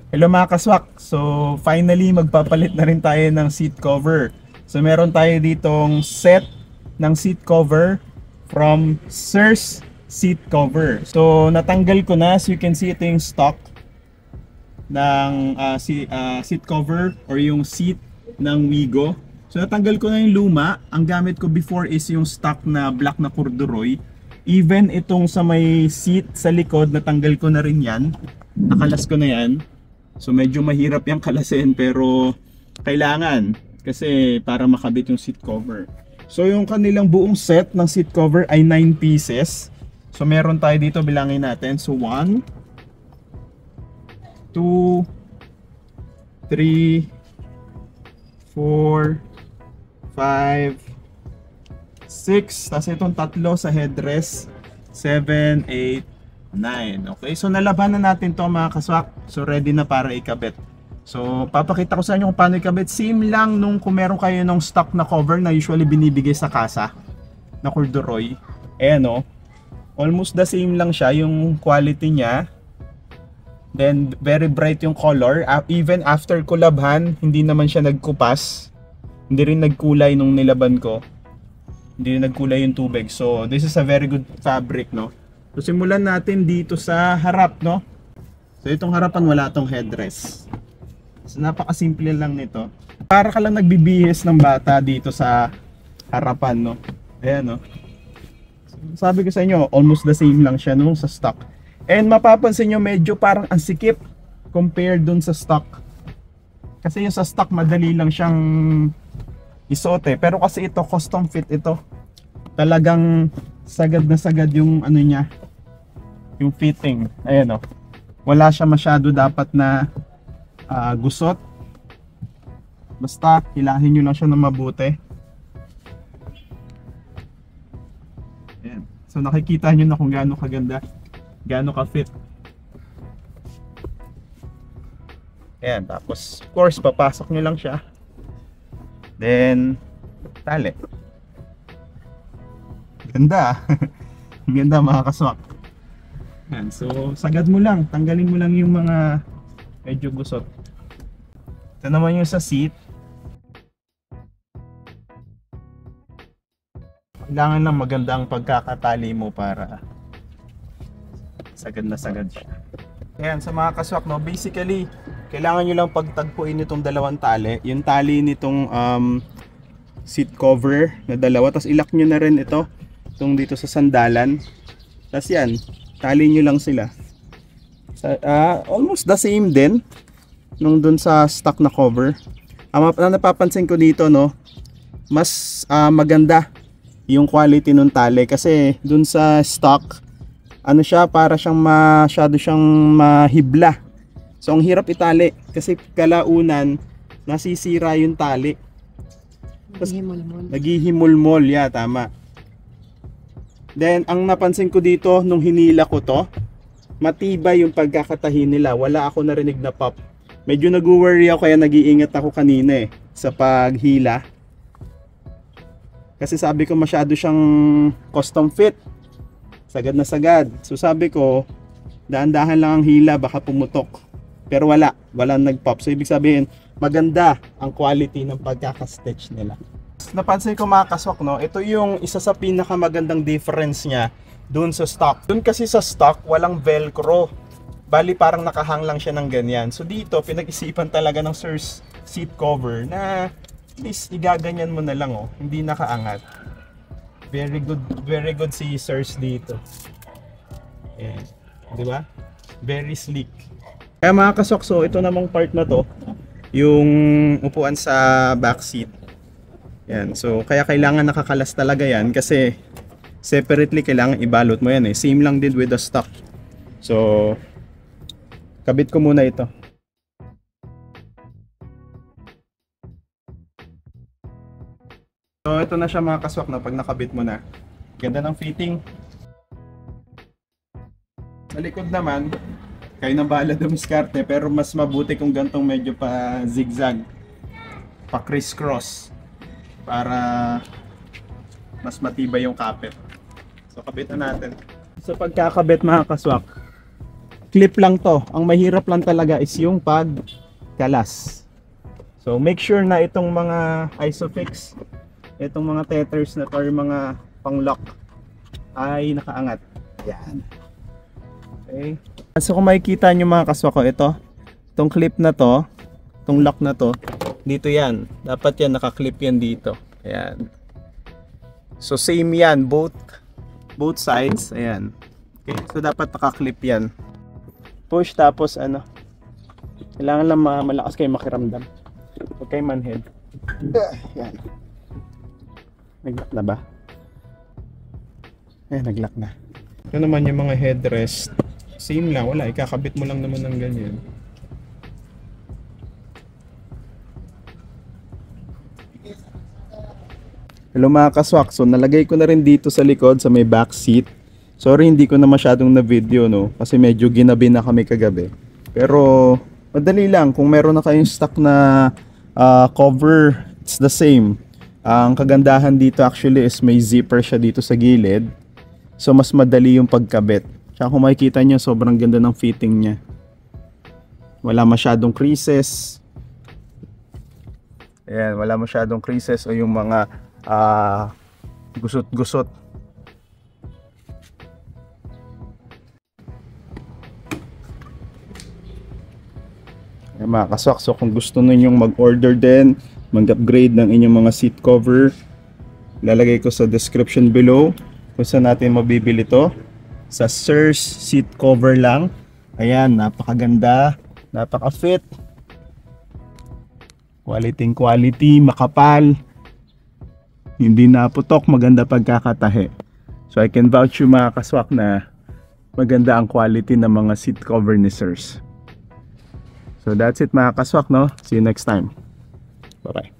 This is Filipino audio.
Hello mga kaswak! So finally magpapalit na rin tayo ng seat cover. So meron tayo ditong set ng seat cover from Sirs seat cover. So natanggal ko na, so you can see ito yung stock ng seat cover or yung seat ng Wigo. So natanggal ko na yung luma. Ang gamit ko before is yung stock na black na corduroy. Even itong sa may seat sa likod, natanggal ko na rin yan. Nakalas ko na yan. So medyo mahirap yung kalasin pero kailangan kasi para makabit yung seat cover. So yung kanilang buong set ng seat cover ay 9 pieces. So meron tayo dito, bilangin natin. So 1 2 3 4 5 6, tapos itong tatlo sa headrest, 7, 8, 9. Okay, so nalaban na natin to mga kaswak. So ready na para ikabit. So papakita ko sa inyo kung paano ikabit. Same lang nung kung meron kayo ng stock na cover na usually binibigay sa kasa na corduroy. Ayan o, almost the same lang siya yung quality niya. Then very bright yung color. Even after kulabhan, hindi naman siya nagkupas. Hindi rin nagkulay nung nilaban ko. Hindi rin nagkulay yung tubig. So this is a very good fabric, no? So simulan natin dito sa harap, no? So itong harapan wala tong headrest. So napakasimple lang nito. Para ka lang nagbibihis ng bata dito sa harapan, no? Ayan, no? So, sabi ko sa inyo, almost the same lang siya nung sa stock. And mapapansin nyo medyo parang ang sikip compared dun sa stock. Kasi yung sa stock madali lang siyang isuot eh. Pero kasi ito custom fit ito. Talagang sagad na sagad yung ano niya, yung fitting. Ayan o, wala siya masyado dapat na gusot. Basta hilahin nyo lang siya na mabuti. Ayan. So nakikita nyo na kung gaano kaganda, gaano ka fit. Ayan, tapos of course papasok nyo lang siya, then tali. Ganda. Ganda mga kaswak. Yan, so sagad mo lang, tanggalin mo lang yung mga medyo gusot. Ito naman yung sa seat. Kailangan lang maganda ang pagkakatali mo para sagad na sagad siya. Ayan, sa mga kaswak, no, basically kailangan nyo lang pagtagpuin itong dalawang tali. Yung tali nitong seat cover na dalawa, tapos ilak nyo na rin ito itong dito sa sandalan. Tapos yan, tali nyo lang sila. Almost the same din nung dun sa stock na cover. Ang napapansin ko dito, no, mas maganda yung quality ng tali kasi dun sa stock ano siya, para siyang masyado siyang mahibla. So ang hirap itali kasi kalaunan nasisira yung tali. Naghihimulmol, yeah, tama. Then ang napansin ko dito nung hinila ko to, matibay yung pagkakatahi nila. Wala ako narinig na pop. Medyo nag-worry ako kaya nag-iingat ako kanina eh sa paghila. Kasi sabi ko masyado siyang custom fit. Sagad na sagad. So sabi ko, dahan-dahan lang ang hila, baka pumutok. Pero walang nag-pop. So ibig sabihin, maganda ang quality ng pagkaka-stitch nila. Napansin ko mga kaswak, no, ito yung isa sa pinakamagandang difference niya doon sa stock. Doon kasi sa stock, walang velcro. Bali parang nakahang lang siya ng ganyan. So dito, pinag-isipan talaga ng Sirs seat cover na at least igaganyan mo na lang, oh, hindi nakaangat. Very good si Sirs dito. Ayan, di ba? Very sleek. Kaya mga kaswak, so ito namang part na to, yung upuan sa back seat. Yan, so kaya kailangan nakakalas talaga yan kasi separately kailangan ibalot mo yan eh. Same lang din with the stock. So kabit ko muna ito. So ito na siya mga kaswak na pag nakabit mo na. Ganda ng fitting. Sa likod naman, kayo na bahala dumiskarte, pero mas mabuti kung gantong medyo pa zigzag, pa criss-cross, para mas matibay yung kapit. So kabit na natin. Sa pagkakabit mga kaswak, clip lang to. Ang mahirap lang talaga is yung pagkalas. So make sure na itong mga Isofix, itong mga tethers na to, or mga pang-lock ay nakaangat. Yan. Okay. So kung makikita nyo mga kaswa ko, itong clip na to, itong lock na to, dito yan. Dapat yan, nakaklip yan dito. Ayan. So same yan, both sides. Ayan. Okay, so dapat nakaklip yan. Push, tapos ano, kailangan lang malakas kayo makiramdam. Huwag kayo manhead. Ayan. Nag-lock na ba? Ayan, nag-lock na. Ito naman yung mga headrest. Same lang, wala. Ikakabit mo lang naman ng ganyan. Hello mga kaswak, so nalagay ko na rin dito sa likod sa may back seat. Sorry hindi ko na masyadong na video, no, kasi medyo ginabi na kami kagabi. Pero madali lang, kung meron na kayong stock na cover, it's the same. Ang kagandahan dito actually is may zipper siya dito sa gilid. So mas madali yung pagkabit. Tsaka kung makikita nyo, sobrang ganda ng fitting niya. Wala masyadong creases. Ayan, wala masyadong creases o yung mga gusot-gusot. Ayan, mga kaswak, so kung gusto ninyong mag-order din, mag-upgrade ng inyong mga seat cover, lalagay ko sa description below kung saan natin mabibili to. Sa Sirs seat cover lang. Ayan, napakaganda, napaka-fit, quality, makapal, hindi naputok, maganda pagkakatahi. So I can vouch you mga kaswak na maganda ang quality ng mga seat cover ni Sirs. So that's it mga kaswak, no? See you next time. Bye bye.